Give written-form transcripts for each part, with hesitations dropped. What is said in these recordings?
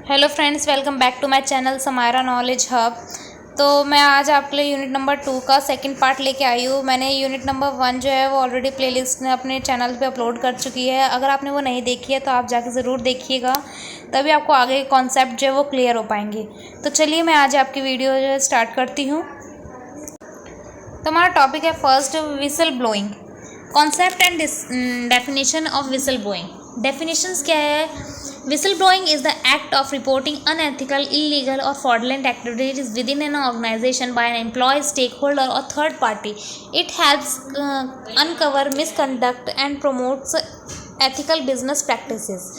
Hello friends, welcome back to my channel Samaira knowledge hub. तो मैं आज आपके लिए यूनिट नंबर 2 का सेकंड पार्ट लेके आई हूँ। मैंने यूनिट नंबर 1 जो है वो ऑलरेडी प्लेलिस्ट में अपने चैनल पे अपलोड कर चुकी है। अगर आपने वो नहीं देखी है तो आप जाके ज़रूर देखिएगा, तभी आपको आगे के कॉन्सेप्ट जो है वो क्लियर हो पाएंगे। तो चलिए मैं आज आपकी वीडियो जो है स्टार्ट करती हूँ। तो हमारा टॉपिक है first, whistle blowing. Concept and definition of whistle blowing. Definitions क्या है? Whistleblowing is the act of reporting unethical, illegal, or fraudulent activities within an organization by an employee, stakeholder, or third party. It helps uncover misconduct and promotes ethical business practices.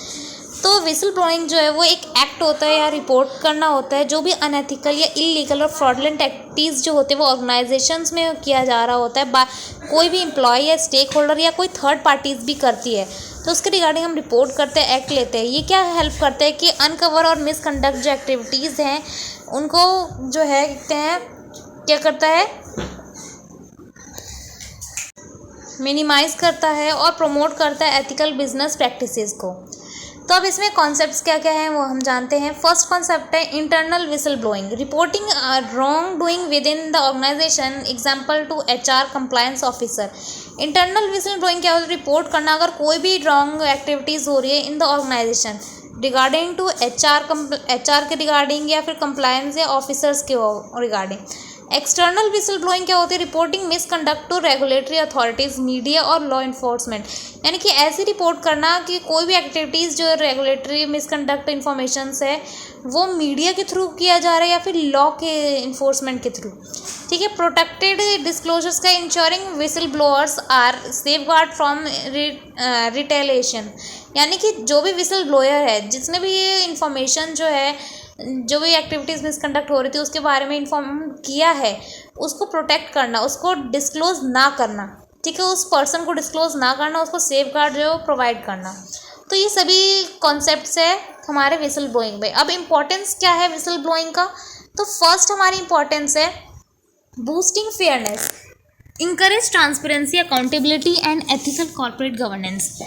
तो whistle blowing जो है वो एक act होता है या report करना होता है जो भी अनएथिकल या इलीगल और फ्रॉडलेंट एक्टिविटीज़ जो होते हैं वो ऑर्गेनाइजेशंस में किया जा रहा होता है, कोई भी एम्प्लॉय या स्टेक होल्डर या कोई थर्ड पार्टीज भी करती है, तो उसके रिगार्डिंग हम रिपोर्ट करते हैं, एक्ट लेते हैं। ये क्या हेल्प करता है कि अनकवर और मिसकंडक्ट जो एक्टिविटीज़ हैं उनको जो है कहते हैं क्या करता है, मिनिमाइज करता है और प्रमोट करता है एथिकल बिजनेस प्रैक्टिसेस को। तो अब इसमें कॉन्सेप्ट्स क्या क्या हैं वो हम जानते हैं। फर्स्ट कॉन्सेप्ट है internal whistle blowing, reporting wrongdoing within the organisation, example to HR compliance officer. Internal whistle blowing क्या होता है? रिपोर्ट करना अगर कोई भी रॉन्ग एक्टिविटीज़ हो रही है in the organisation regarding to HR के रिगार्डिंग या फिर कंप्लायंस या ऑफिसर्स के रिगार्डिंग। एक्सटर्नल विसल ब्लोइंग क्या होती है? Reporting misconduct to regulatory authorities, media और लॉ इन्फोर्समेंट। यानी कि ऐसी रिपोर्ट करना कि कोई भी एक्टिविटीज़ जो रेगुलेटरी मिसकंडक्ट इन्फॉर्मेशंस है वो मीडिया के थ्रू किया जा रहा है या फिर लॉ के इन्फोर्समेंट के थ्रू। ठीक है। प्रोटेक्टेड डिस्क्लोजर्स का ensuring whistle blowers are safeguard from retaliation. यानी कि जो भी विसल ब्लोअर है, जिसने भी ये इन्फॉर्मेशन जो है, जो भी एक्टिविटीज़ मिसकंडक्ट हो रही थी उसके बारे में इन्फॉर्म किया है, उसको प्रोटेक्ट करना, उसको डिस्क्लोज़ ना करना। ठीक है, उस पर्सन को डिस्क्लोज़ ना करना, उसको सेफ गार्ड जो प्रोवाइड करना। तो ये सभी कॉन्सेप्ट्स है हमारे विसल ब्लोइंग में। अब इम्पोर्टेंस क्या है विसल ब्लोइंग का? तो फर्स्ट हमारी इम्पोर्टेंस है boosting fairness, encourage transparency, accountability and ethical corporate governance.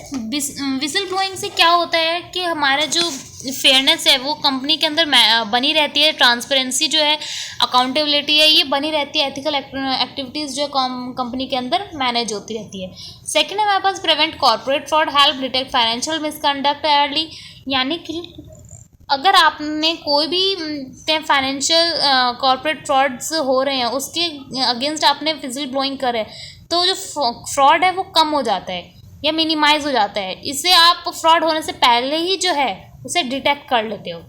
Whistle blowing से क्या होता है कि हमारा जो फेयरनेस है वो कंपनी के अंदर बनी रहती है, ट्रांसपेरेंसी जो है, अकाउंटेबिलिटी है, ये बनी रहती है, एथिकल एक्टिविटीज़ जो कंपनी के अंदर मैनेज होती रहती है। सेकेंड है हमारे पास prevent corporate fraud, help detect financial misconduct early. यानी कि अगर आपने कोई भी फाइनेंशियल कॉर्पोरेट फ्रॉड्स हो रहे हैं उसके अगेंस्ट आपने विसल ब्लोइंग करे तो जो फ्रॉड है वो कम हो जाता है या मिनिमाइज हो जाता है। इससे आप फ्रॉड होने से पहले ही जो है उसे डिटेक्ट कर लेते हो।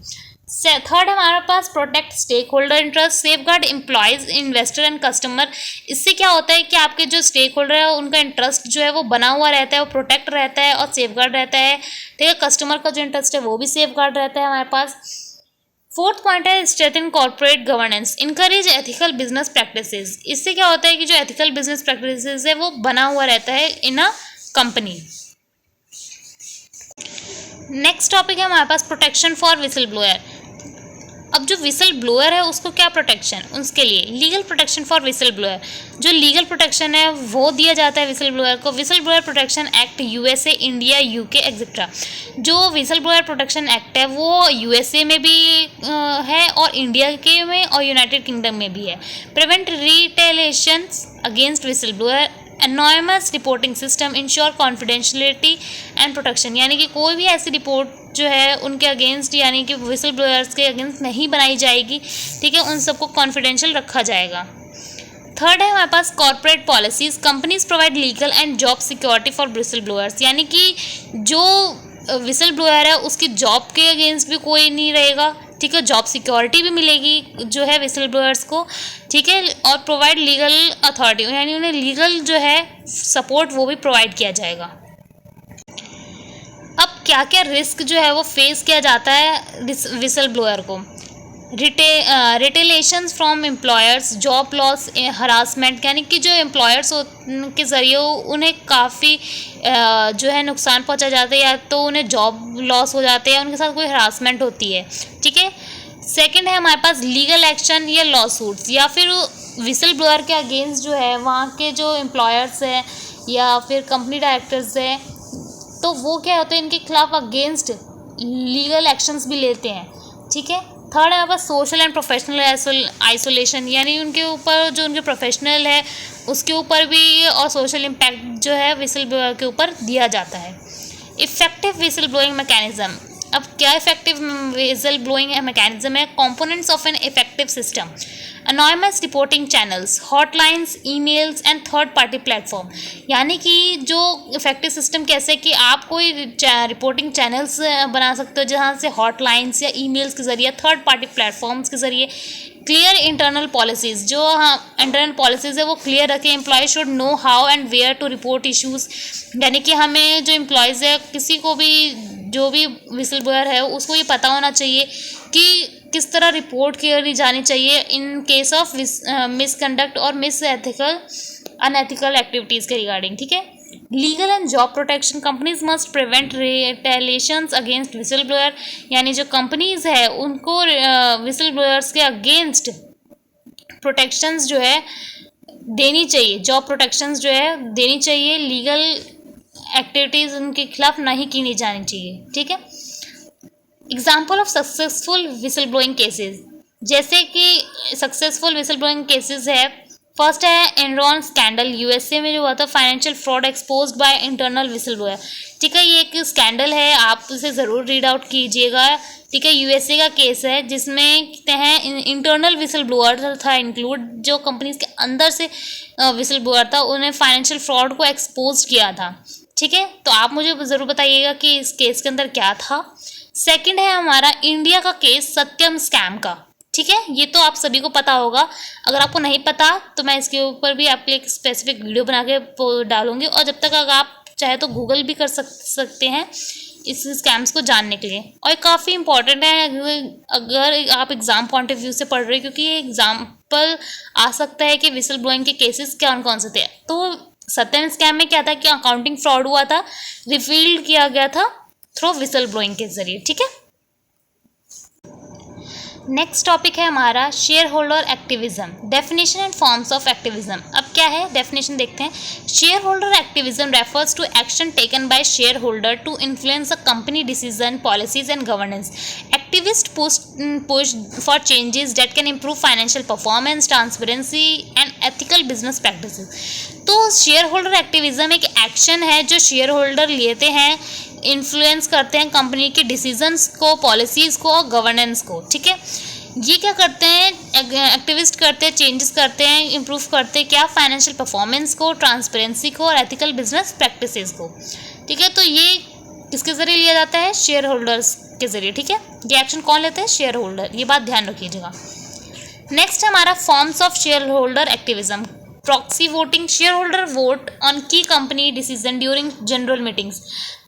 थर्ड हमारे पास protect stakeholder interest, safeguard employees, investor and customer. इससे क्या होता है कि आपके जो स्टेक होल्डर है उनका इंटरेस्ट जो है वो बना हुआ रहता है, वो प्रोटेक्ट रहता है और सेफ गार्ड रहता है। ठीक है, कस्टमर का जो इंटरेस्ट है वो भी सेफ गार्ड रहता है हमारे पास। फोर्थ पॉइंट है strengthen corporate governance, encourage ethical business practices. इससे क्या होता है कि जो एथिकल बिजनेस प्रैक्टिसेस है वो बना हुआ रहता है in a company. Next topic है हमारे पास प्रोटेक्शन फॉर विसल ब्लोअर। अब जो विसल ब्लोअर है उसको क्या प्रोटेक्शन, उसके लिए legal protection for whistle blower. जो लीगल प्रोटेक्शन है वो दिया जाता है विसल ब्लोअर को, whistle blower protection act USA, India, UK etcetera. जो विसल ब्लोअर प्रोटेक्शन एक्ट है वो USA में भी है और इंडिया के में और यूनाइटेड किंगडम में भी है। Prevent retaliation against whistle blower, anonymous reporting system, ensure confidentiality and protection. यानी कि कोई भी ऐसी रिपोर्ट जो है उनके अगेंस्ट यानी कि विसल ब्लोअर्स के अगेंस्ट नहीं बनाई जाएगी। ठीक है, उन सबको कॉन्फिडेंशियल रखा जाएगा। थर्ड है हमारे पास corporate policies, companies provide legal and job security for whistleblowers. यानी कि जो विसल ब्लोअर है उसकी जॉब के अगेंस्ट भी कोई नहीं रहेगा। ठीक है, जॉब सिक्योरिटी भी मिलेगी जो है विसल ब्लोअर्स को। ठीक है, और प्रोवाइड लीगल अथॉरिटी, यानी उन्हें लीगल जो है सपोर्ट वो भी प्रोवाइड किया जाएगा। अब क्या क्या रिस्क जो है वो फेस किया जाता है विसल ब्लोअर को? रिटेलिएशंस from employers, job loss, harassment. यानी कि जो एम्प्लॉयर्स के ज़रिए उन्हें काफ़ी जो है नुकसान पहुंचा जाता है, या तो उन्हें जॉब लॉस हो जाते हैं या उनके साथ कोई हरासमेंट होती है। ठीक है। सेकंड है हमारे पास लीगल एक्शन या लॉ सूट्स, या फिर विसल ब्लोअर के अगेंस्ट जो है वहाँ के जो एम्प्लॉयर्स हैं या फिर कंपनी डायरेक्टर्स हैं तो वो क्या होते हैं, इनके खिलाफ अगेंस्ट लीगल एक्शंस भी लेते हैं। ठीक है। थर्ड है आपका सोशल एंड प्रोफेशनल आइसोलेशन, यानी उनके ऊपर जो उनके प्रोफेशनल है उसके ऊपर भी और सोशल इम्पैक्ट जो है विसल ब्लोअर के ऊपर दिया जाता है। इफेक्टिव विसल ब्लोइंग मैकेनिज्म, अब क्या इफेक्टिव विसल ब्लोइंग मैकेनिज्म है? Components of an effective system, anonymous reporting channels, hotlines, emails and third party platform. यानी कि जो इफेक्टिव सिस्टम कैसे कि आप कोई रिपोर्टिंग चैनल्स बना सकते हो जहाँ से हॉटलाइंस या ईमेल्स के ज़रिए, थर्ड पार्टी प्लेटफॉर्म्स के ज़रिए, क्लियर इंटरनल पॉलिसीज़, जो इंटरनल पॉलिसीज़ है वो क्लियर रखें। Employ should know how and where to report issues, यानी कि हमें जो एम्प्लॉयज़ है किसी को भी जो भी विसल ब्लोअर है उसको ये पता होना चाहिए कि किस तरह रिपोर्ट करी जानी चाहिए इन केस ऑफ मिसकंडक्ट और अनएथिकल एक्टिविटीज़ के रिगार्डिंग, ठीक है। Legal and job protection, companies must prevent रिटेलिएशंस against whistle blower, यानी जो कंपनीज है उनको विसल ब्लोअर्स के अगेंस्ट प्रोटेक्शंस जो है देनी चाहिए, जॉब प्रोटेक्शंस जो है देनी चाहिए। लीगल एक्टिविटीज़ उनके खिलाफ नहीं की जानी चाहिए, ठीक है। Example of successful whistle blowing cases, जैसे कि सक्सेसफुल विसल ब्लोइंग केसेस है, फर्स्ट है एनरॉन स्कैंडल, यूएसए में जो हुआ था, financial fraud exposed by internal whistle blower, ठीक है। ये एक स्कैंडल है, आप इसे ज़रूर रीड आउट कीजिएगा, ठीक है। यूएसए का केस है जिसमें कहते हैं इंटरनल विसल ब्लोअर था इंक्लूड, जो कंपनीज के अंदर से विसल ब्लोअर था, उन्हें फाइनेंशियल फ्रॉड को एक्सपोज किया था, ठीक है। तो आप मुझे ज़रूर बताइएगा कि इस केस के अंदर क्या था। सेकंड है हमारा इंडिया का केस सत्यम स्कैम का, ठीक है। ये तो आप सभी को पता होगा, अगर आपको नहीं पता तो मैं इसके ऊपर भी आपके एक स्पेसिफिक वीडियो बना के डालूंगी, और जब तक अगर आप चाहे तो गूगल भी कर सकते हैं इस स्कैम्स को जानने के लिए। और काफ़ी इंपॉर्टेंट है अगर आप एग्ज़ाम पॉइंट ऑफ व्यू से पढ़ रहे हो, क्योंकि ये एग्जाम्पल आ सकता है कि विसल ब्लोइंग के केसेस कौन कौन से थे। तो सत्यम स्कैम में क्या था कि अकाउंटिंग फ्रॉड हुआ था, रिवील्ड किया गया था थ्रू विसल ब्लोइंग के जरिए, ठीक है। नेक्स्ट टॉपिक है हमारा shareholder activism, definition and forms of activism. अब क्या है डेफिनेशन देखते हैं। Shareholder activism refers to action taken by shareholder to influence a company decision, policies and governance. Activist push for changes that can improve financial performance, transparency and ethical business practices। तो shareholder activism एक action है जो share holder लेते हैं, influence करते हैं company के decisions को, पॉलिसीज़ को और गवर्नेंस को, ठीक है। ये क्या करते हैं, एक्टिविस्ट करते हैं, चेंजेस करते हैं, इम्प्रूव करते हैं क्या, फाइनेंशियल परफॉर्मेंस को, ट्रांसपेरेंसी को और एथिकल बिजनेस प्रैक्टिसेस को, ठीक है। तो ये किसके ज़रिए लिया जाता है, शेयर होल्डर्स के ज़रिए, ठीक है। ये एक्शन कौन लेते हैं, शेयर होल्डर, ये बात ध्यान रखिएगा। नेक्स्ट हमारा forms of share holder activism. Proxy voting, shareholder vote on की company decision during general meetings.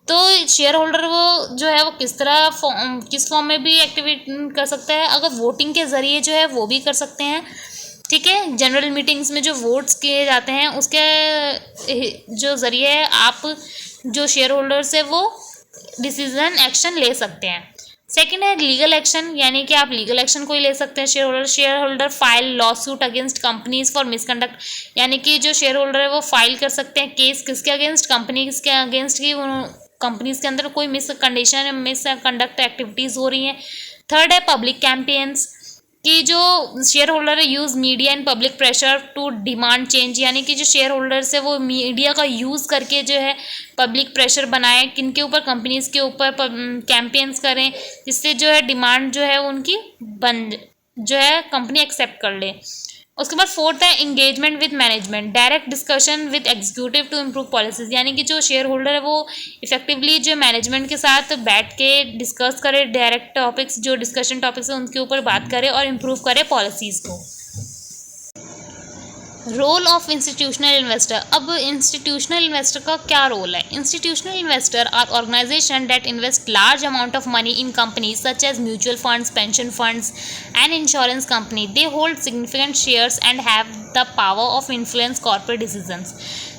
तो शेयर होल्डर वो जो है वो किस फॉर्म में भी एक्टिवेट कर सकता है, अगर वोटिंग के ज़रिए जो है वो भी कर सकते हैं, ठीक है। जनरल मीटिंग्स में जो वोट्स किए जाते हैं उसके जो ज़रिए आप जो शेयर होल्डर्स है वो डिसीजन एक्शन ले सकते हैं। सेकंड है लीगल एक्शन, यानी कि आप लीगल एक्शन कोई ले सकते हैं। Share holder file law suit against companies for misconduct, यानी कि जो शेयर होल्डर है वो फाइल कर सकते हैं केस किसके अगेंस्ट, कंपनीज के अगेंस्ट की कंपनीज के अंदर कोई मिसकंडक्ट एक्टिविटीज़ हो रही हैं। थर्ड है पब्लिक कैंपेन्स, कि जो शेयर होल्डर है use media and public pressure to demand change, यानी कि जो शेयर होल्डर्स है वो मीडिया का यूज़ करके जो है पब्लिक प्रेशर बनाए, किनके ऊपर, कंपनीज़ के ऊपर कैंपेन्स करें, जिससे जो है डिमांड जो है उनकी जो है कंपनी एक्सेप्ट कर ले। उसके बाद फोर्थ है engagement with management, direct discussion with executive to improve policies, यानी कि जो शेयर होल्डर है वो इफेक्टिवली जो मैनेजमेंट के साथ बैठ के डिस्कस करे, डायरेक्ट टॉपिक्स जो डिस्कशन टॉपिक्स है उनके ऊपर बात करे और इम्प्रूव करे पॉलिसीज़ को। रोल ऑफ इंस्टीट्यूशनल इन्वेस्टर, अब इंस्टीट्यूशनल इन्वेस्टर का क्या रोल है। Institutional investor are organisation that invest large amount of money in companies such as mutual funds, pension funds and insurance company. They hold significant shares and have the power of influence corporate decisions.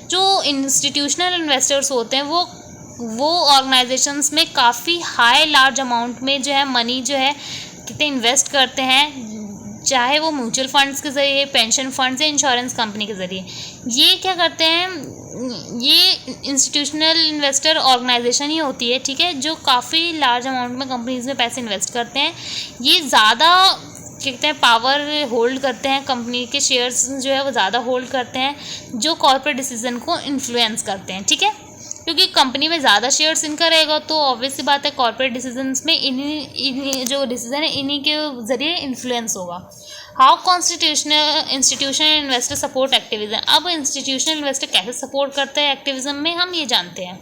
जो institutional investors होते हैं वो organisations में काफ़ी high large amount में जो है money जो है कितने इन्वेस्ट करते हैं, चाहे वो म्यूचुअल फंड्स के ज़रिए, पेंशन फंड्स या इंश्योरेंस कंपनी के ज़रिए। ये क्या करते हैं, ये इंस्टीट्यूशनल इन्वेस्टर ऑर्गेनाइजेशन ही होती है, ठीक है, जो काफ़ी लार्ज अमाउंट में कंपनीज़ में पैसे इन्वेस्ट करते हैं। ये ज़्यादा कहते हैं पावर होल्ड करते हैं, कंपनी के शेयर्स जो है वो ज़्यादा होल्ड करते हैं, जो कॉर्पोरेट डिसीजन को इन्फ्लुएंस करते हैं, ठीक है। क्योंकि कंपनी में ज़्यादा शेयर्स इनका रहेगा तो ऑब्वियस सी बात है कॉर्पोरेट डिसीजंस में इन्हीं जो डिसीजन है इन्हीं के ज़रिए इन्फ्लुएंस होगा। How constitutional institutional investor support activism. अब इंस्टीट्यूशनल इन्वेस्टर कैसे सपोर्ट करते हैं एक्टिविज्म में, हम ये जानते हैं।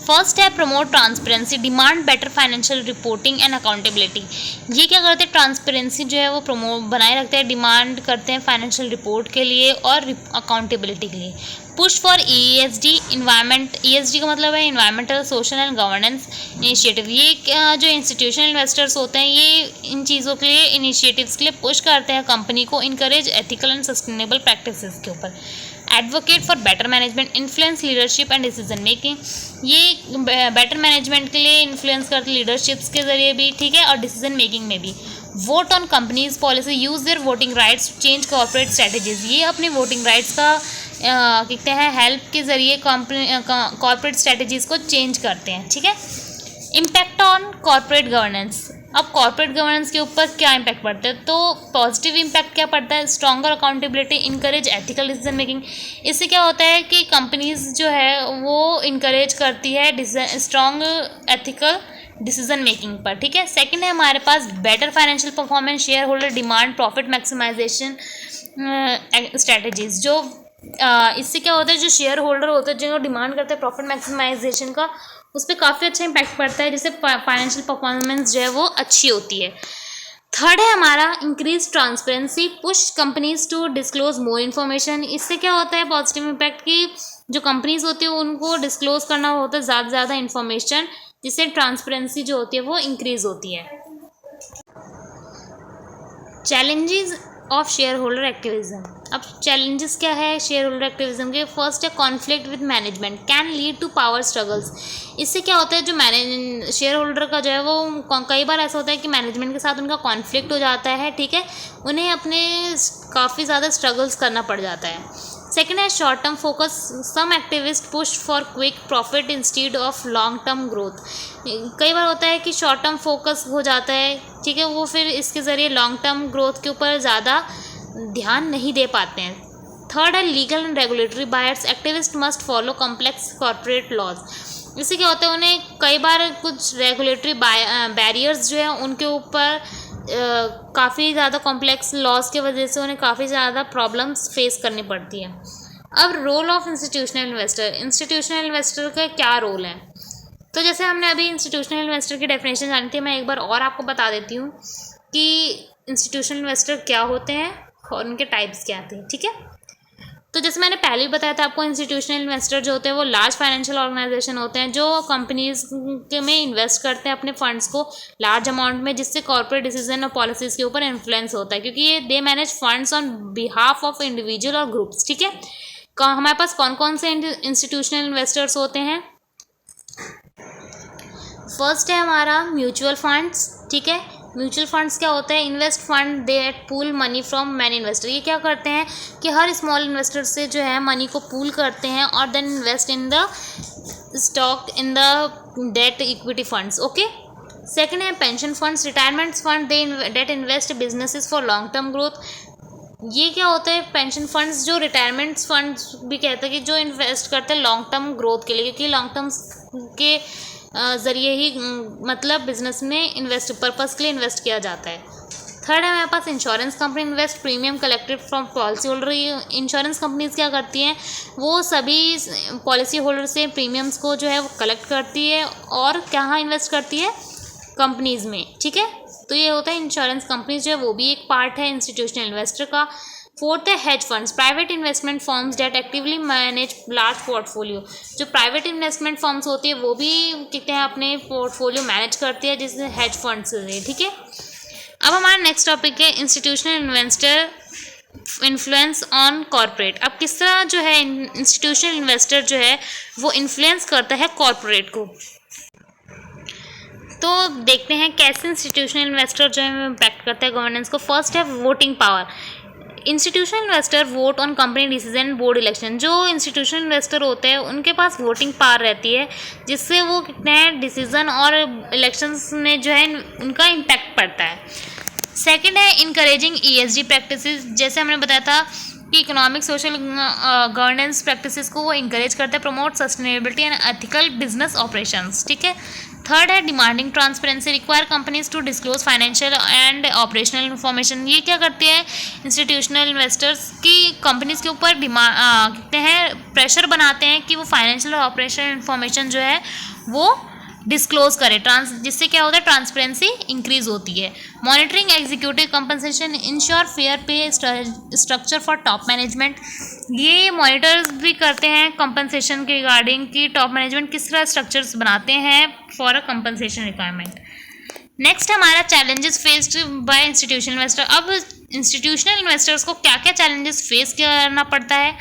फर्स्ट है promote transparency, demand better financial reporting and accountability. ये क्या करते हैं, ट्रांसपेरेंसी जो है वो प्रमोट बनाए रखते हैं, डिमांड करते हैं फाइनेंशियल रिपोर्ट के लिए और अकाउंटेबिलिटी के लिए। Push for ESG environment, ESG का मतलब है environmental social and governance initiative. ये जो इंस्टीट्यूशनल इन्वेस्टर्स होते हैं ये इन चीज़ों के लिए, इनिशिएटिव्स के लिए पुश करते हैं कंपनी को, encourage ethical and sustainable practices के ऊपर। Advocate for better management, influence leadership and decision making. ये बेटर मैनेजमेंट के लिए इन्फ्लुएंस करते लीडरशिप्स के जरिए भी, ठीक है, और डिसीजन मेकिंग में भी। Vote on companies policy, use their voting rights to change corporate strategies. ये अपने वोटिंग राइट्स का कहते हैं हेल्प के ज़रिए कॉर्पोरेट स्ट्रेटजीज़ को चेंज करते हैं, ठीक है। Impact on corporate governance. अब कॉर्पोरेट गवर्नेंस के ऊपर क्या इम्पैक्ट पड़ता है, तो पॉजिटिव इम्पैक्ट क्या पड़ता है, stronger accountability, encourage ethical decision making. इससे क्या होता है कि कंपनीज जो है वो इनकरेज करती है स्ट्रॉन्ग एथिकल डिसीजन मेकिंग पर, ठीक है। सेकंड है हमारे पास better financial performance, shareholder demand, profit maximization strategies. जो इससे क्या होता है, जो शेयर होल्डर होते हैं जो डिमांड करते हैं प्रॉफिट मैक्सिमाइजेशन का, उस पर काफ़ी अच्छा इम्पैक्ट पड़ता है, जिससे फाइनेंशियल परफॉर्मेंस जो है वो अच्छी होती है। थर्ड है हमारा increase transparency, push companies to disclose more information. इससे क्या होता है पॉजिटिव इम्पैक्ट की जो कंपनीज होती है उनको डिस्क्लोज करना होता है ज़्यादा से ज़्यादा इन्फॉर्मेशन, जिससे ट्रांसपेरेंसी जो होती है वो इंक्रीज होती है। Challenges of share holder activism. अब चैलेंजेस क्या है शेयर होल्डर एक्टिविज्म के, फर्स्ट है conflict with management, can lead to power struggles. इससे क्या होता है जो शेयर होल्डर का जो है वो कई बार ऐसा होता है कि मैनेजमेंट के साथ उनका कॉन्फ्लिक्ट हो जाता है, ठीक है, उन्हें अपने काफ़ी ज़्यादा स्ट्रगल्स करना पड़ जाता है। सेकेंड है short term focus, some activist push for quick profit instead of long term growth. कई बार होता है कि शॉर्ट टर्म फोकस हो जाता है, ठीक है, वो फिर इसके ज़रिए लॉन्ग टर्म ग्रोथ के ऊपर ज़्यादा ध्यान नहीं दे पाते हैं। थर्ड है legal and regulatory barriers, activist must follow complex corporate laws. इससे क्या होता है उन्हें कई बार कुछ रेगुलेटरी बैरियर्स जो है उनके ऊपर काफ़ी ज़्यादा कॉम्प्लेक्स लॉज की वजह से उन्हें काफ़ी ज़्यादा प्रॉब्लम्स फेस करनी पड़ती है। अब role of institutional investor, institutional investor का क्या रोल है, तो जैसे हमने अभी इंस्टीट्यूशनल इन्वेस्टर की डेफिनेशन जानी थी, मैं एक बार और आपको बता देती हूँ कि इंस्टीट्यूशनल इन्वेस्टर क्या होते हैं और उनके टाइप्स क्या आते हैं, ठीक है। तो जैसे मैंने पहले भी बताया था आपको, इंस्टीट्यूशनल इन्वेस्टर जो होते हैं वो लार्ज फाइनेंशियल ऑर्गेनाइजेशन होते हैं जो कंपनीज में इन्वेस्ट करते हैं अपने फंड्स को लार्ज अमाउंट में, जिससे कॉर्पोरेट डिसीजन और पॉलिसीज़ के ऊपर इन्फ्लुएंस होता है, क्योंकि ये they manage funds on behalf of individual और ग्रुप्स, ठीक है। हमारे पास कौन कौन से इंस्टीट्यूशनल इन्वेस्टर्स होते हैं, फर्स्ट है हमारा म्यूचुअल फंड्स, ठीक है। म्यूचुअल फंड्स क्या होता है, invest fund that pool money from many investor. ये क्या करते हैं कि हर स्मॉल इन्वेस्टर से जो है मनी को पूल करते हैं और then invest in the stock in the debt equity funds, okay. Second है pension funds, retirement fund debt invest businesses for long term growth. ये क्या होता है पेंशन फंड्स, जो रिटायरमेंट फंड्स भी कहते हैं कि जो इन्वेस्ट करते हैं लॉन्ग टर्म ग्रोथ के लिए, क्योंकि लॉन्ग टर्म के ज़रिए ही मतलब बिजनेस में इन्वेस्ट पर्पस के लिए इन्वेस्ट किया जाता है। थर्ड है हमारे पास insurance company, invest premium collected from policy holder. Insurance companies क्या करती हैं, वो सभी पॉलिसी होल्डर से प्रीमियम्स को जो है वो कलेक्ट करती है और कहाँ इन्वेस्ट करती है, कंपनीज में, ठीक है। तो ये होता है इंश्योरेंस कंपनीज जो है वो भी एक पार्ट है इंस्टीट्यूशनल इन्वेस्टर का। फोर्थ है hedge funds, private investment firms that actively manage large portfolio. जो प्राइवेट इन्वेस्टमेंट फर्म्स होती है वो भी कहते हैं अपने पोर्टफोलियो मैनेज करती है, जिससे हेज फंड्स है, ठीक है। अब हमारा नेक्स्ट टॉपिक है institutional investor influence on corporate. अब किस तरह जो है इंस्टीट्यूशनल इन्वेस्टर जो है वो इन्फ्लुएंस करता है कॉर्पोरेट को। तो देखते हैं कैसे इंस्टीट्यूशनल इन्वेस्टर जो है इम्पैक्ट करता है गवर्नेंस को। फर्स्ट है voting power, institutional investor vote on company decision board election. जो इंस्टीट्यूशनल इन्वेस्टर होते हैं उनके पास वोटिंग पावर रहती है, जिससे वो कितने डिसीजन और इलेक्शंस में जो है उनका इम्पैक्ट पड़ता है। सेकंड है इनकरेजिंग ESG प्रैक्टिसेस। जैसे हमने बताया था कि इकोनॉमिक सोशल गवर्नेंस प्रैक्टिसेस को वो इंकरेज करते हैं, promote sustainability and ethical business operations, ठीक है। थर्ड है demanding transparency, require companies to disclose financial and operational information. ये क्या करते हैं इंस्टीट्यूशनल इन्वेस्टर्स की कंपनीज के ऊपर कहते हैं प्रेशर बनाते हैं कि वो फाइनेंशियल और ऑपरेशनल इन्फॉर्मेशन जो है वो डिस्क्लोज करे, जिससे क्या होता है ट्रांसपेरेंसी इंक्रीज होती है। Monitoring executive compensation, ensure fair पे स्ट्रक्चर फॉर टॉप मैनेजमेंट। ये मॉनिटर्स भी करते हैं कंपनसेशन के रिगार्डिंग कि टॉप मैनेजमेंट किस तरह स्ट्रक्चर्स बनाते हैं for a compensation requirement. Next हमारा challenges faced by institutional investor. अब इंस्टीट्यूशनल इन्वेस्टर्स को क्या क्या चैलेंजेस फेस करना पड़ता है।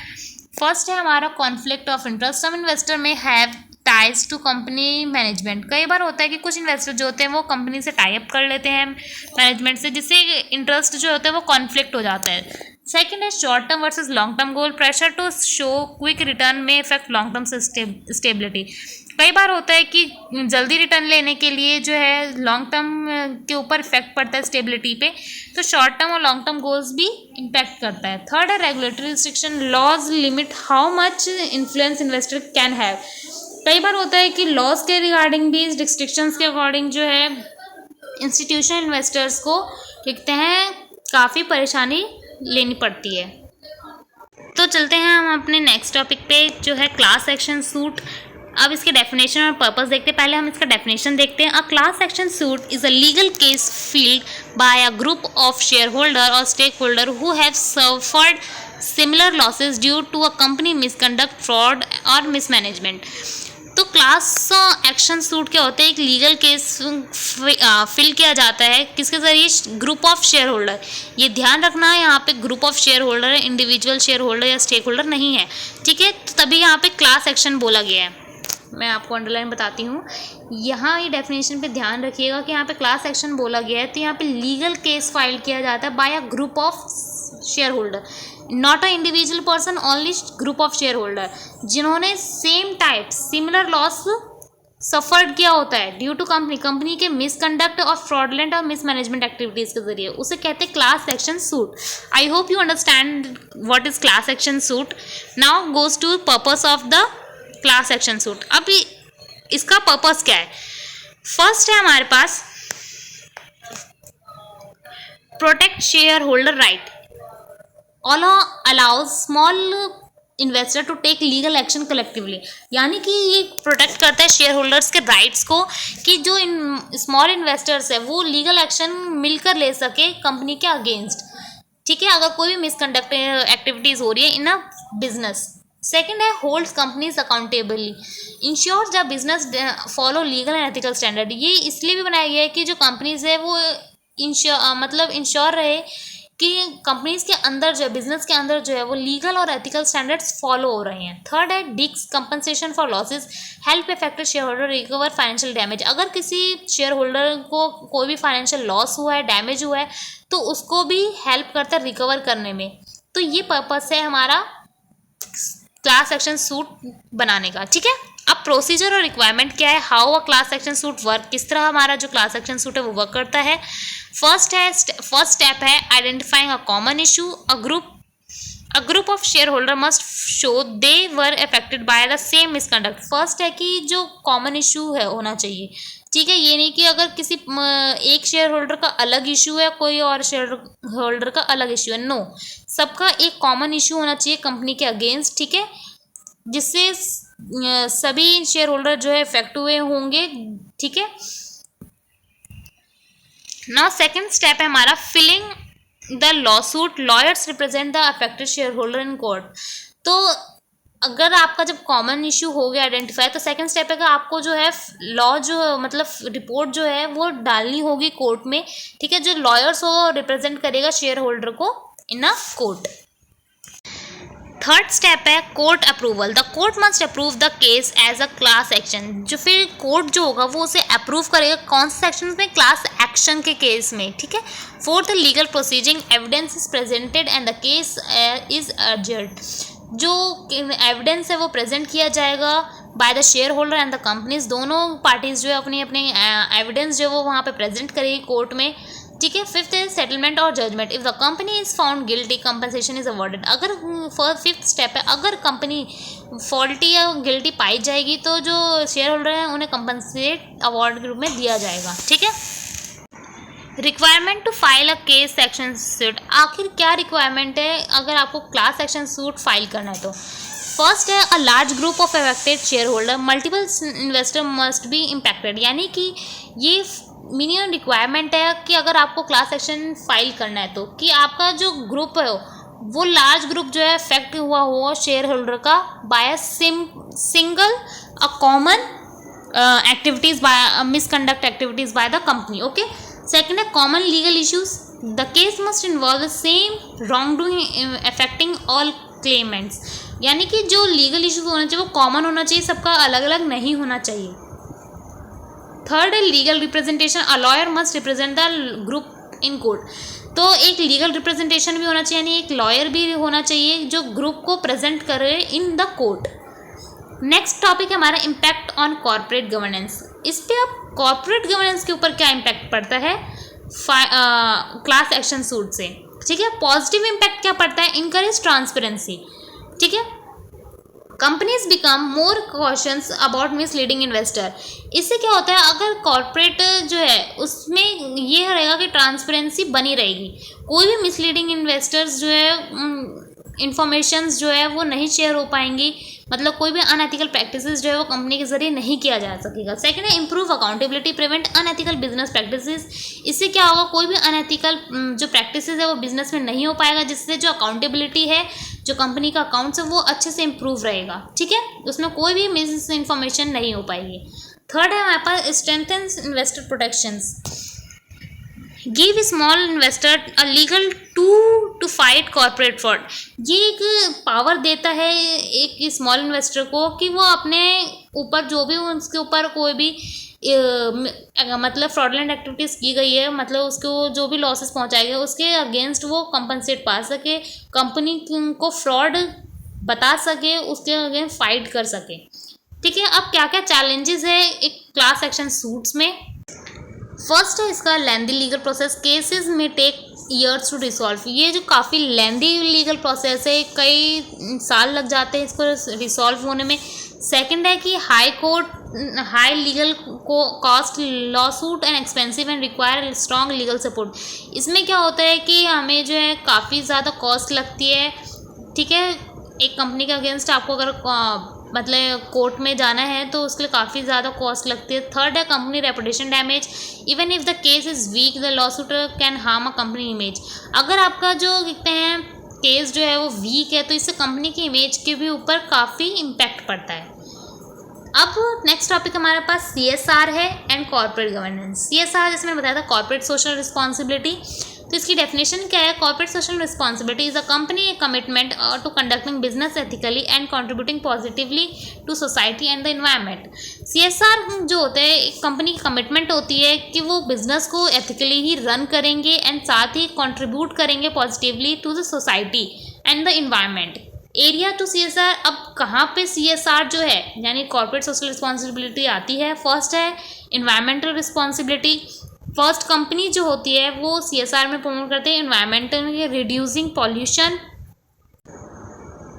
फर्स्ट है हमारा conflict of interest. Some investor may have ties to company management. कई बार होता है कि कुछ इन्वेस्टर जो होते हैं वो कंपनी से टाई अप कर लेते हैं मैनेजमेंट से, जिससे इंटरेस्ट जो होता है वो कॉन्फ्लिक्ट हो जाता है। सेकंड है short term versus long term goal. Pressure to show quick return may affect long term stability. कई बार होता है कि जल्दी रिटर्न लेने के लिए जो है लॉन्ग टर्म के ऊपर इफेक्ट पड़ता है स्टेबिलिटी पे, तो शॉर्ट टर्म और लॉन्ग टर्म गोल्स भी इम्पैक्ट करता है। थर्ड है regulatory restriction. Laws limit how much influence investor can have. कई बार होता है कि लॉस के रिगार्डिंग भी रिस्ट्रिक्शंस के अकॉर्डिंग जो है इंस्टीट्यूशनल इन्वेस्टर्स को कहते हैं काफ़ी परेशानी लेनी पड़ती है। तो चलते हैं हम अपने नेक्स्ट टॉपिक पे जो है क्लास एक्शन सूट। अब इसके डेफिनेशन और पर्पस देखते हैं। पहले हम इसका डेफिनेशन देखते हैं। A class action suit is a legal case filed by a group of share holder और stake holder who have suffered similar losses due to a company misconduct, fraud और मिसमैनेजमेंट। तो क्लास एक्शन सूट क्या होता है, एक legal case fill किया जाता है किसके ज़रिए, ग्रुप ऑफ शेयर होल्डर। ये ध्यान रखना है यहाँ पे ग्रुप ऑफ शेयर होल्डर है, इंडिविजुअल शेयर होल्डर या स्टेक होल्डर नहीं है, ठीक है। तो तभी यहाँ पे क्लास एक्शन बोला गया है। मैं आपको अंडरलाइन बताती हूँ, यहाँ ये डेफिनेशन पे ध्यान रखिएगा कि यहाँ पे क्लास एक्शन बोला गया है, तो यहाँ पे लीगल केस फाइल किया जाता है by a group of share holder, not a individual person, only group of share holder जिन्होंने same type similar loss suffered किया होता है ड्यू टू कंपनी के मिसकंडक्ट और फ्रॉडलेंट और मिसमैनेजमेंट एक्टिविटीज के जरिए, उसे कहते हैं class action suit. I hope you understand what is class action suit. Now goes to purpose of the class action suit. अब इसका पर्पस क्या है। फर्स्ट है हमारे पास protect share holder right, allows small investor to take legal action collectively। यानी कि ये प्रोटेक्ट करता है शेयर होल्डर्स के राइट्स को कि जो स्मॉल इन्वेस्टर्स है वो लीगल एक्शन मिलकर ले सके कंपनी के अगेंस्ट, ठीक है, अगर कोई भी मिसकंडक्ट एक्टिविटीज हो रही है इन अ बिजनेस। सेकेंड है holds companies accountably, ensure the business follow legal and ethical standard. ये इसलिए भी बनाया गया है कि जो कंपनीज है वो इंश्योर रहे कि कंपनीज के अंदर जो है बिजनेस के अंदर जो है वो लीगल और एथिकल स्टैंडर्ड्स फॉलो हो रहे हैं। थर्ड है डिक्स compensation for losses, help affected share holder recover financial damage. अगर किसी शेयर होल्डर को कोई भी फाइनेंशियल लॉस हुआ है, डैमेज हुआ है, तो उसको भी हेल्प करता है रिकवर करने में। तो ये पर्पस है हमारा क्लास एक्शन सूट बनाने का, ठीक है। अब प्रोसीजर और रिक्वायरमेंट क्या है, how a class action suit work, किस तरह हमारा जो क्लास एक्शन सूट है वो वर्क करता है। फर्स्ट स्टेप है identifying a common issue, a group of share holder must show they were affected by the same misconduct. First है कि जो कॉमन इशू है होना चाहिए, ठीक है। ये नहीं कि अगर किसी एक शेयर होल्डर का अलग इशू है, कोई और शेयर होल्डर का अलग इशू है, नो, सबका एक कॉमन इशू होना चाहिए कंपनी के अगेंस्ट, ठीक है, जिससे सभी शेयर होल्डर जो है इफेक्ट हुए होंगे, ठीक है। नाउ सेकंड स्टेप है हमारा filing the lawsuit, lawyers represent the affected share holder in court. तो अगर आपका जब कॉमन इशू हो गया आइडेंटिफाई, तो सेकंड स्टेप है कि आपको जो है लॉ जो मतलब रिपोर्ट जो है वो डालनी होगी कोर्ट में, ठीक है, जो लॉयर्स हो रिप्रेजेंट करेगा शेयर होल्डर को in a court. Third step है court approval, the court must approve the case as a class action. जो फिर कोर्ट जो होगा वो उसे अप्रूव करेगा कौन से सेक्शन में, क्लास एक्शन के केस में, ठीक है। Fourth, legal processing, evidence is presented and the case is urgent. जो एविडेंस है वो प्रेजेंट किया जाएगा by the share holder and the companies, दोनों पार्टीज जो है अपनी अपनी एविडेंस जो है वो वहाँ पे प्रेजेंट करेगी कोर्ट में, ठीक है। फिफ्थ है सेटलमेंट और judgment, if the company is found guilty compensation is awarded. अगर फिफ्थ स्टेप है, अगर कंपनी फॉल्टी या गिल्टी पाई जाएगी तो जो शेयर होल्डर है उन्हें कंपनसेट अवार्ड के रूप में दिया जाएगा, ठीक है। Requirement to file a case action suit, आखिर क्या रिक्वायरमेंट है अगर आपको क्लास एक्शन सूट फाइल करना है तो। फर्स्ट है a large group of affected share holder, multiple investor must be impacted, यानी कि ये मिनिमम रिक्वायरमेंट है कि अगर आपको क्लास एक्शन फाइल करना है तो कि आपका जो ग्रुप है वो लार्ज ग्रुप जो है अफेक्ट हुआ हो शेयर होल्डर का by single a common activities by misconduct activities by the company, okay. Second है common legal issues, the case must involve the same wrong doing affecting all claimants, यानी कि जो legal issues होना चाहिए वो common होना चाहिए, सबका अलग अलग नहीं होना चाहिए। थर्ड है legal representation, a lawyer must represent the group in court, तो एक लीगल रिप्रेजेंटेशन भी होना चाहिए, यानी एक लॉयर भी होना चाहिए जो ग्रुप को प्रेजेंट करे in the court. Next topic है हमारा इम्पैक्ट ऑन कॉर्पोरेट गवर्नेंस, इस पे अब कॉर्पोरेट गवर्नेंस के ऊपर क्या इम्पैक्ट पड़ता है क्लास एक्शन सूट से, ठीक है। पॉजिटिव इम्पैक्ट क्या पड़ता है, इनकरेज ट्रांसपेरेंसी, ठीक है। Companies become more cautions about misleading investor, इससे क्या होता है अगर कॉर्पोरेट जो है उसमें ये रहेगा कि ट्रांसपेरेंसी बनी रहेगी, कोई भी मिसलीडिंग इन्वेस्टर्स जो है इंफॉर्मेशंस जो है वो नहीं शेयर हो पाएंगी, मतलब कोई भी अनएथिकल प्रैक्टिसेस जो है वो कंपनी के जरिए नहीं किया जा सकेगा। सेकंड है improve accountability, prevent unethical business practices, इससे क्या होगा कोई भी अनएथिकल जो प्रैक्टिसेस है वो बिजनेस में नहीं हो पाएगा, जिससे जो अकाउंटेबिलिटी है जो कंपनी का अकाउंट्स है वो अच्छे से इंप्रूव रहेगा, ठीक है, उसमें कोई भी मिस इन्फॉर्मेशन नहीं हो पाएगी। थर्ड है हमारे पास strengthens investor protections, give small investor a legal to fight corporate fraud, ये एक पावर देता है एक स्मॉल इन्वेस्टर को कि वो अपने ऊपर जो भी उसके ऊपर कोई भी मतलब फ्रॉडलेंट एक्टिविटीज़ की गई है, मतलब उसको जो भी लॉसेस पहुंचाए गए उसके अगेंस्ट वो कंपनसेट पा सके, कंपनी को फ्रॉड बता सके, उसके अगेंस्ट फाइट कर सके, ठीक है। अब क्या क्या चैलेंजेस है एक क्लास एक्शन सूट्स में। फर्स्ट है इसका लेंदी लीगल प्रोसेस, केसेस में टेक ईयर्स टू रिसॉल्व, ये जो काफ़ी लेंदी लीगल प्रोसेस है, कई साल लग जाते हैं इसको रिसॉल्व होने में। सेकंड है कि high legal cost law suit and expensive and require strong legal support, इसमें क्या होता है कि हमें जो है काफ़ी ज़्यादा कॉस्ट लगती है, ठीक है, एक कंपनी के अगेंस्ट आपको अगर मतलब कोर्ट में जाना है तो उसके लिए काफ़ी ज़्यादा कॉस्ट लगती है। थर्ड है company reputation damage, even if the case is week the law suit can harm a company image, अगर आपका जो कहते हैं केस जो है वो वीक है तो इससे कंपनी की इमेज के भी ऊपर काफ़ी इम्पैक्ट पड़ता है। अब नेक्स्ट टॉपिक हमारे पास CSR है एंड कॉर्पोरेट गवर्नेंस। CSR जैसे मैंने बताया था कॉर्पोरेट सोशल रिस्पॉन्सिबिलिटी, तो इसकी डेफिनेशन क्या है, corporate social responsibility is a company commitment to conducting business ethically and contributing positively to society and the environment. CSR जो होता है एक कंपनी की कमिटमेंट होती है कि वो बिजनेस को एथिकली ही रन करेंगे एंड साथ ही कंट्रीब्यूट करेंगे positively to the society and the environment. Area to CSR, अब कहाँ पे CSR जो है यानी कॉर्पोरेट सोशल रिस्पॉन्सिबिलिटी आती है। फर्स्ट है इन्वायरमेंटल रिस्पॉन्सिबिलिटी, फर्स्ट कंपनी जो होती है वो CSR में प्रमोट करते हैं environmental, reducing pollution,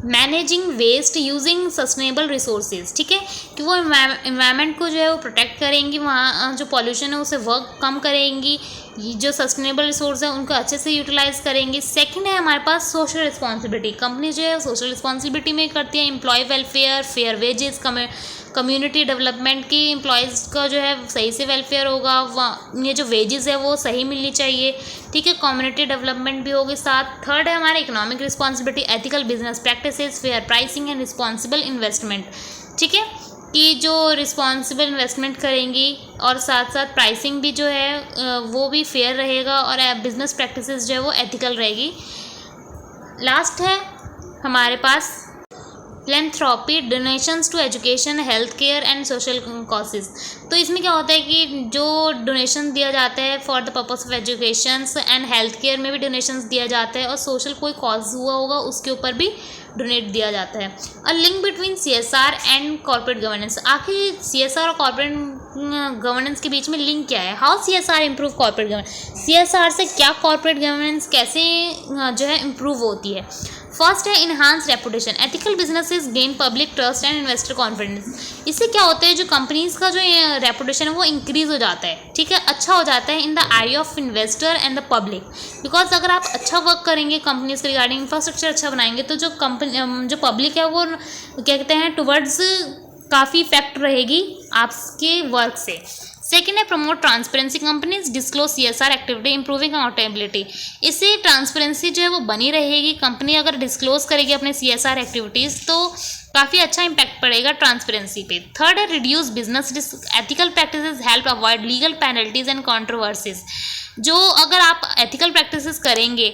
managing waste, using sustainable resources, ठीक है, कि वो इन्वायरमेंट को जो है वो प्रोटेक्ट करेंगी, वहाँ जो पॉल्यूशन है उसे वर्क कम करेंगी, जो सस्टेनेबल रिसोर्स है उनको अच्छे से यूटिलाइज करेंगी। सेकंड है हमारे पास सोशल रिस्पॉन्सिबिलिटी, कंपनी जो है सोशल रिस्पॉन्सिबिलिटी में करती है employee welfare, fair wages, community development की एम्प्लॉयज़ का जो है सही से वेलफेयर होगा, ये जो वेजेस है वो सही मिलनी चाहिए, ठीक है, कम्युनिटी डेवलपमेंट भी होगी साथ। थर्ड है हमारा economic responsibility, ethical business practices, fair pricing and responsible investment, ठीक है, कि जो रिस्पॉन्सिबल इन्वेस्टमेंट करेंगी और साथ साथ प्राइसिंग भी जो है वो भी फेयर रहेगा और बिजनेस प्रैक्टिसेस जो है वो एथिकल रहेगी। लास्ट है हमारे पास philanthropy, donations to education, health care and social causes. तो इसमें क्या होता है कि जो डोनेशन दिया जाता है for the purpose of education and health care में भी डोनेशंस दिया जाता है, और सोशल कोई कॉज हुआ होगा उसके ऊपर भी डोनेट दिया जाता है। A link between CSR and corporate governance. आखिर CSR और कॉर्पोरेट गवर्नेंस के बीच में लिंक क्या है? How CSR improve corporate governance. CSR से क्या कॉर्पोरेट गवर्नेंस कैसे जो है इम्प्रूव होती है? फर्स्ट है enhance reputation. Ethical businesses gain public trust and investor confidence. इससे क्या होता है, जो कंपनीज का जो रेपुटेशन है वो इंक्रीज हो जाता है, ठीक है, अच्छा हो जाता है in the I of investor and the public. Because अगर आप अच्छा वर्क करेंगे कंपनीज के रिगार्डिंग, इंफ्रास्ट्रक्चर अच्छा बनाएंगे, तो जो पब्लिक है वो क्या कहते हैं टुवर्ड्स काफ़ी इफेक्ट रहेगी आपके वर्क से। सेकेंड है promote transparency. Companies disclose CSR activity improving accountability. इससे ट्रांसपेरेंसी जो है वो बनी रहेगी। कंपनी अगर डिस्क्लोज करेगी अपने CSR एक्टिविटीज़ तो काफ़ी अच्छा इंपैक्ट पड़ेगा ट्रांसपेरेंसी पे। थर्ड है reduce business risk. Ethical practices help avoid legal penalties and controversies. जो अगर आप एथिकल प्रैक्टिसेस करेंगे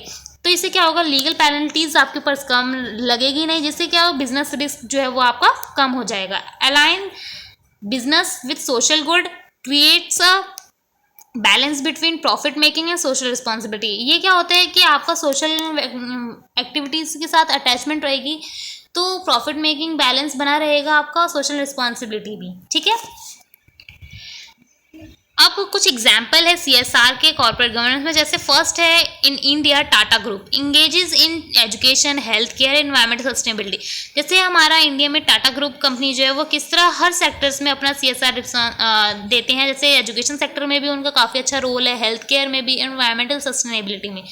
तो इससे क्या होगा, लीगल पेनल्टीज आपके पास कम लगेगी नहीं, जिससे क्या हो बिजनेस रिस्क जो है वो आपका कम हो जाएगा। Align business with social good creates a balance between profit making and social responsibility. ये क्या होता है कि आपका सोशल एक्टिविटीज़ के साथ अटैचमेंट रहेगी तो प्रॉफिट मेकिंग बैलेंस बना रहेगा आपका, सोशल रिस्पॉन्सिबिलिटी भी, ठीक है। अब कुछ एग्जाम्पल है CSR के कॉर्पोरेट गवर्नेंस में। जैसे फर्स्ट है in India Tata group engages in education, health care, environmental sustainability. जैसे हमारा इंडिया में टाटा ग्रुप कंपनी जो है वो किस तरह हर सेक्टर्स में अपना CSR देते हैं। जैसे एजुकेशन सेक्टर में भी उनका काफ़ी अच्छा रोल है, हेल्थ केयर में भी, एनवायरमेंटल सस्टेनेबिलिटी में।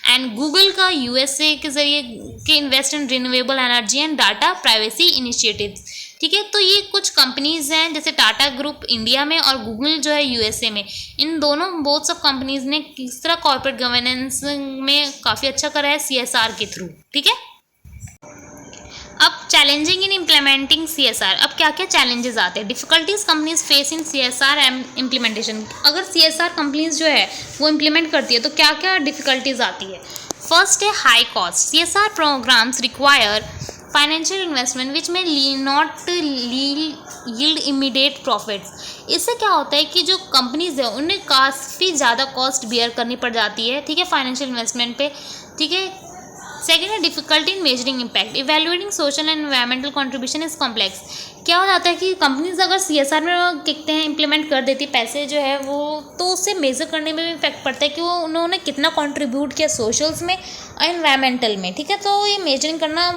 एंड गूगल का USA के जरिए के invest in renewable energy and data privacy initiatives, ठीक है। तो ये कुछ कंपनीज हैं जैसे टाटा ग्रुप इंडिया में और गूगल जो है USA में। इन दोनों बोथ्स ऑफ कंपनीज ने किस तरह कॉर्पोरेट गवर्नेंस में काफ़ी अच्छा करा है CSR के थ्रू, ठीक है। अब चैलेंजिंग इन इम्प्लीमेंटिंग CSR। अब क्या क्या चैलेंजेस आते हैं? Difficulties companies face in CSR implementation. अगर CSR कंपनीज जो है वो इम्प्लीमेंट करती है तो क्या क्या डिफिकल्टीज आती है? फर्स्ट है high cost. CSR programmes require financial investment which may not yield immediate profits. इससे क्या होता है कि जो कंपनीज है उन्हें काफ़ी ज़्यादा कॉस्ट बियर करनी पड़ जाती है, ठीक है, फाइनेंशियल इन्वेस्टमेंट पे, ठीक है। सेकेंड है difficulty in measuring impact. Evaluating social and environmental contribution is complex. क्या हो जाता है कि कंपनीज अगर CSR में कहते हैं इम्प्लीमेंट कर देती पैसे जो है वो, तो उससे मेजर करने में भी इफेक्ट पड़ता है कि वो उन्होंने कितना कंट्रीब्यूट किया सोशल्स में और एनवायरमेंटल में, ठीक है। तो ये मेजरिंग करना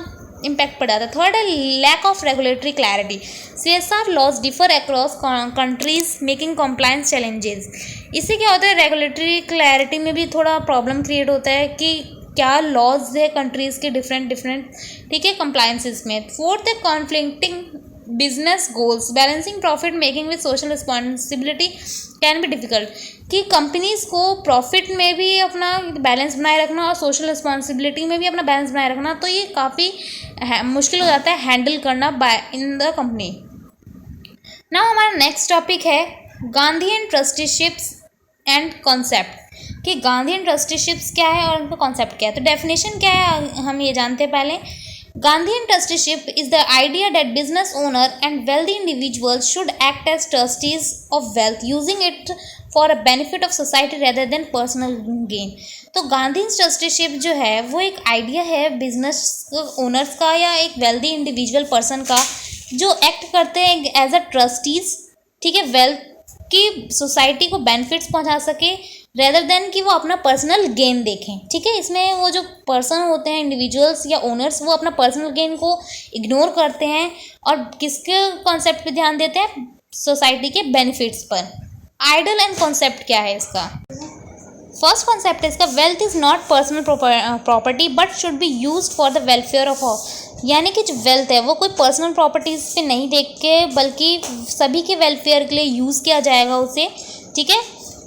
इम्पैक्ट पड़ जाता है। थर्ड है lack of regulatory clarity. CSR laws differ across countries making compliance challenges. इससे क्या होता है, रेगुलेटरी क्लैरिटी में भी थोड़ा प्रॉब्लम क्रिएट होता है कि क्या लॉज है कंट्रीज़ के डिफरेंट, ठीक है, कंप्लायंसेस में। फोर्थ है conflicting business goals. Balancing profit making with social responsibility can be difficult. कि कंपनीज को प्रॉफिट में भी अपना बैलेंस बनाए रखना और सोशल रिस्पॉन्सिबिलिटी में भी अपना बैलेंस बनाए रखना, तो ये काफ़ी मुश्किल हो जाता है हैंडल करना by in the company. Now हमारा नेक्स्ट टॉपिक है Gandhi and trusteeships and concept. कि गांधी एंड ट्रस्टीशिप्स क्या है और उनका कॉन्सेप्ट क्या है। तो डेफिनेशन क्या है हम ये जानते हैं पहले। Gandhi and trusteeship is the idea that business owner and wealthy individuals should act as trustees of wealth, using it for a benefit of society rather than personal gain. तो गांधी ट्रस्टीशिप जो है वो एक आइडिया है business owners का या एक wealthy individual person का जो एक्ट करते हैं एज अ ट्रस्टीज, ठीक है, वेल्थ की सोसाइटी को बेनिफिट्स पहुंचा सके रेदर देन कि वो अपना पर्सनल गेन देखें, ठीक है। इसमें वो जो पर्सन होते हैं इंडिविजुअल्स या ओनर्स वो अपना पर्सनल गेन को इग्नोर करते हैं और किसके कॉन्सेप्ट पे ध्यान देते हैं, सोसाइटी के बेनिफिट्स पर। आइडल एंड कॉन्सेप्ट क्या है इसका? फर्स्ट कॉन्सेप्ट है इसका wealth is not personal property but should be used for the welfare of all. यानी कि जो वेल्थ है वो कोई पर्सनल प्रॉपर्टीज़ पे नहीं देख के बल्कि सभी के वेलफेयर के लिए यूज़ किया जाएगा उसे, ठीक है।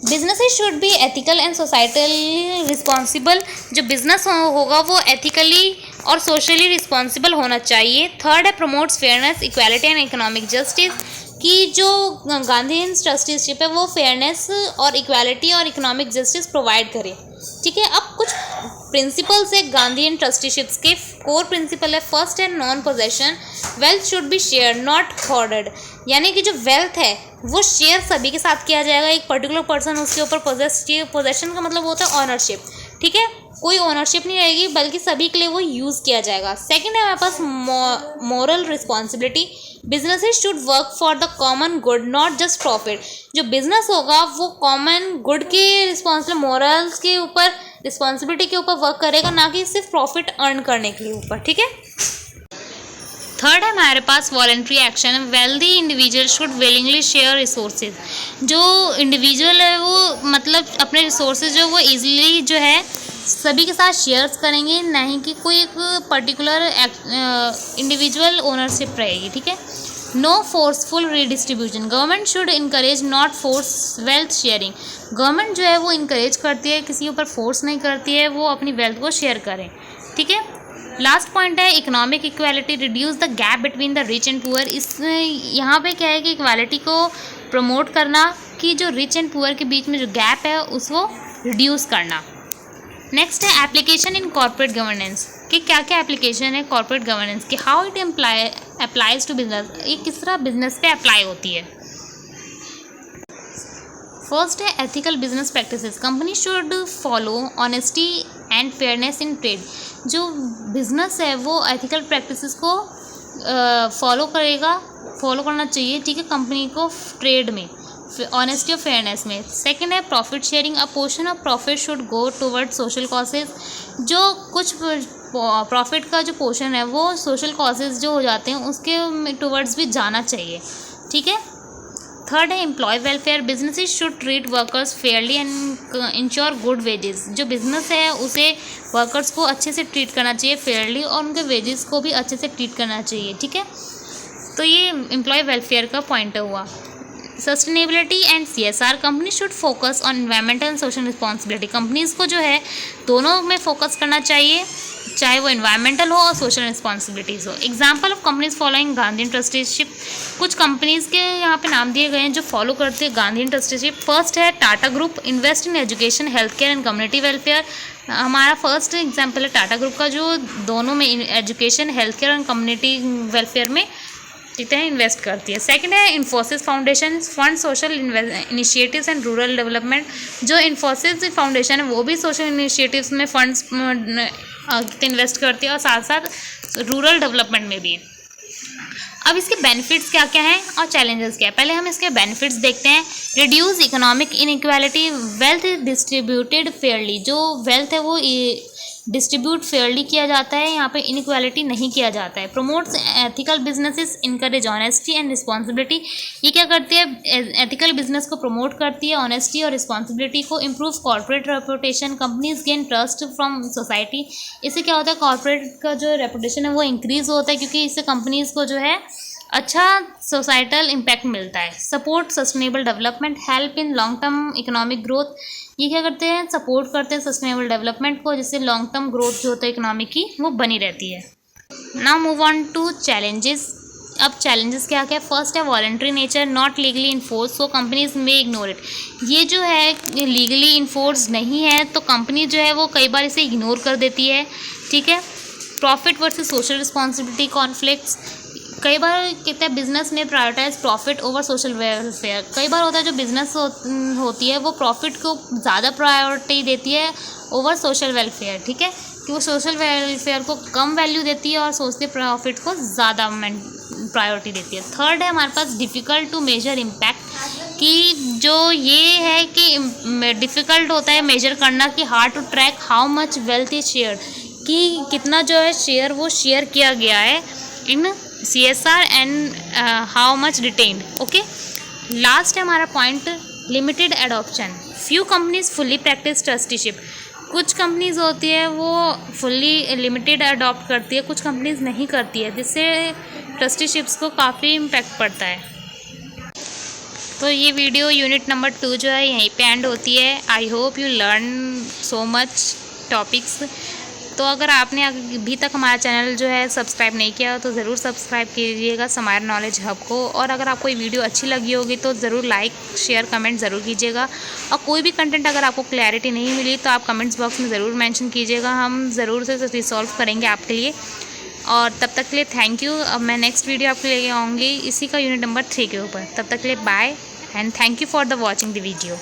Businesses should be ethical and societally responsible. जो बिजनेस होगा वो एथिकली और सोशली रिस्पॉन्सिबल होना चाहिए। थर्ड है promotes fairness, equality and economic justice. कि जो गांधी ट्रस्टीशिप है वो फेयरनेस और इक्वालिटी और इकोनॉमिक जस्टिस प्रोवाइड करे, ठीक है। अब कुछ प्रिंसिपल्स है गांधीयन ट्रस्टीशिप्स के, कोर प्रिंसिपल है फर्स्ट है non possession, wealth should be share not hoarded, यानी कि जो वेल्थ है वो शेयर सभी के साथ किया जाएगा, एक पर्टिकुलर पर्सन उसके ऊपर पोजेशन का मतलब होता है ऑनरशिप, ठीक है, कोई ओनरशिप नहीं रहेगी बल्कि सभी के लिए वो यूज़ किया जाएगा। सेकंड है हमारे पास moral responsibility, businesses should work for the common good not just profit, जो बिजनेस होगा वो कॉमन गुड के रिस्पॉन्सिबल मॉरल्स के ऊपर रिस्पॉन्सिबिलिटी के ऊपर वर्क करेगा, ना कि सिर्फ प्रॉफिट अर्न करने के ऊपर, ठीक है। थर्ड है हमारे पास voluntary action, wealthy individual should willingly share resources, जो इंडिविजुअल है वो मतलब अपने रिसोर्सेज जो वो इजीली जो है सभी के साथ शेयर्स करेंगे, नहीं कि कोई एक पर्टिकुलर इंडिविजुअल ओनरशिप रहेगी, ठीक है। No forceful redistribution, government should encourage not force wealth sharing, government जो है वो इनकरेज करती है, किसी ऊपर फोर्स नहीं करती है, वो अपनी वेल्थ को शेयर करें, ठीक है। लास्ट पॉइंट है economic equality, reduce the gap between the rich and poor, इस यहाँ पे क्या है कि इक्वालिटी को प्रमोट करना, कि जो रिच एंड पुअर के बीच में जो गैप है उसको रिड्यूस करना। नेक्स्ट है एप्लीकेशन इन कॉर्पोरेट गवर्नेंस, कि क्या क्या एप्लीकेशन है कॉर्पोरेट गवर्नेंस की, how it applies to business, ये किस तरह बिजनेस पे अप्लाई होती है। फर्स्ट है ethical business practices, company should follow honesty and fairness in trade, जो बिजनेस है वो एथिकल प्रैक्टिसेस को फॉलो करना चाहिए, ठीक है, कंपनी को ट्रेड में ऑनेस्टी और फेयरनेस में। सेकंड है profit sharing, a portion of profit should go toward social causes, जो कुछ प्रॉफिट का जो पोर्शन है वो सोशल कॉजेज जो हो जाते हैं उसके टुवर्ड्स भी जाना चाहिए, ठीक है। थर्ड है employee welfare, businesses should treat workers fairly and ensure good wages, जो बिजनेस है उसे वर्कर्स को अच्छे से ट्रीट करना चाहिए फेयरली, और उनके वेजेस को भी अच्छे से ट्रीट करना चाहिए, ठीक है। तो ये एम्प्लॉय वेलफेयर का पॉइंट हुआ। Sustainability and CSR, company should focus on environmental and social responsibility, companies को जो है दोनों में फोकस करना चाहिए, चाहे वो एनवायरमेंटल हो और सोशल रिस्पॉन्सिबिलिटीज़ हो। Example of companies following Gandhian trusteeship, कुछ कंपनीज़ के यहाँ पे नाम दिए गए हैं जो फॉलो करते हैं गांधीयन ट्रस्टीशिप। फर्स्ट है Tata group, invest in education health care and community welfare, हमारा फर्स्ट एग्जाम्पल है टाटा ग्रुप का, जो दोनों में education health care and community welfare में कितने इन्वेस्ट करती है। सेकंड है Infosys foundation, fund social initiatives and rural development, जो इन्फोसिस फाउंडेशन है वो भी सोशल इनिशिएटिव्स में फंड्स इन्वेस्ट करती है और साथ साथ रूरल डेवलपमेंट में भी। अब इसके बेनिफिट्स क्या क्या हैं और चैलेंजेस क्या है, पहले हम इसके बेनिफिट्स देखते हैं। Reduce economic inequality, wealth distributed Fairlie, जो वेल्थ है वो डिस्ट्रीब्यूट फेयरली किया जाता है, यहाँ पे इनइक्वालिटी नहीं किया जाता है। Promotes ethical businesses, encourage honesty and responsibility, ये क्या करती है एथिकल बिजनेस को प्रमोट करती है, ऑनेस्टी और रिस्पॉन्सिबिलिटी को। Improve corporate reputation, companies gain trust from society, इससे क्या होता है कॉर्पोरेट का जो रेपुटेशन है वो इंक्रीज होता है, क्योंकि इससे कंपनीज को जो है अच्छा सोसाइटल इम्पैक्ट मिलता है। Support sustainable development, help in long term economic growth, ये क्या करते हैं सपोर्ट करते हैं सस्टेनेबल डेवलपमेंट को, जिससे लॉन्ग टर्म ग्रोथ जो होता है इकोनॉमी की वो बनी रहती है। Now move on to challenges. अब चैलेंजेस क्या क्या है, फर्स्ट है voluntary nature, not legally enforce, so companies may ignore it, ये जो है लीगली इन्फोर्स नहीं है तो कंपनी जो है वो कई बार इसे इग्नोर कर देती है, ठीक है। Profit versus social responsibility conflicts, कई बार कितने business may prioritise profit over social welfare, कई बार होता है जो बिजनेस होती है वो प्रॉफिट को ज़्यादा प्रायोरिटी देती है ओवर सोशल वेलफेयर, ठीक है, कि वो सोशल वेलफेयर को कम वैल्यू देती है और सोचते प्रॉफिट को ज़्यादा प्रायोरिटी देती है। थर्ड है हमारे पास डिफ़िकल्ट टू मेजर इम्पैक्ट, कि जो ये है कि डिफ़िकल्ट होता है मेजर करना कि hard to track how much wealth is share, कि कितना जो है शेयर वो शेयर किया गया है इन CSR and how much retained, okay. Last है हमारा point limited adoption, few companies fully practice trusteeship, कुछ कंपनीज होती है वो फुल्ली लिमिटेड अडॉप्ट करती है, कुछ कंपनीज नहीं करती है, जिससे ट्रस्टीशिप्स को काफ़ी इम्पैक्ट पड़ता है। तो ये वीडियो यूनिट नंबर 2 जो है यहीं पे एंड होती है। आई hope you learn so much topics. तो अगर आपने अभी तक हमारा चैनल जो है सब्सक्राइब नहीं किया तो ज़रूर सब्सक्राइब कीजिएगा समायर नॉलेज हब को। और अगर आपको ये वीडियो अच्छी लगी होगी तो ज़रूर लाइक शेयर कमेंट ज़रूर कीजिएगा। और कोई भी कंटेंट अगर आपको क्लैरिटी नहीं मिली तो आप कमेंट्स बॉक्स में ज़रूर मेंशन कीजिएगा, हम ज़रूर से रिसॉल्व करेंगे आपके लिए। और तब तक के लिए थैंक यू। अब मैं नेक्स्ट वीडियो आपके लिए आऊँगी इसी का यूनिट नंबर 3 के ऊपर। तब तक के लिए bye and thank you for the watching the video.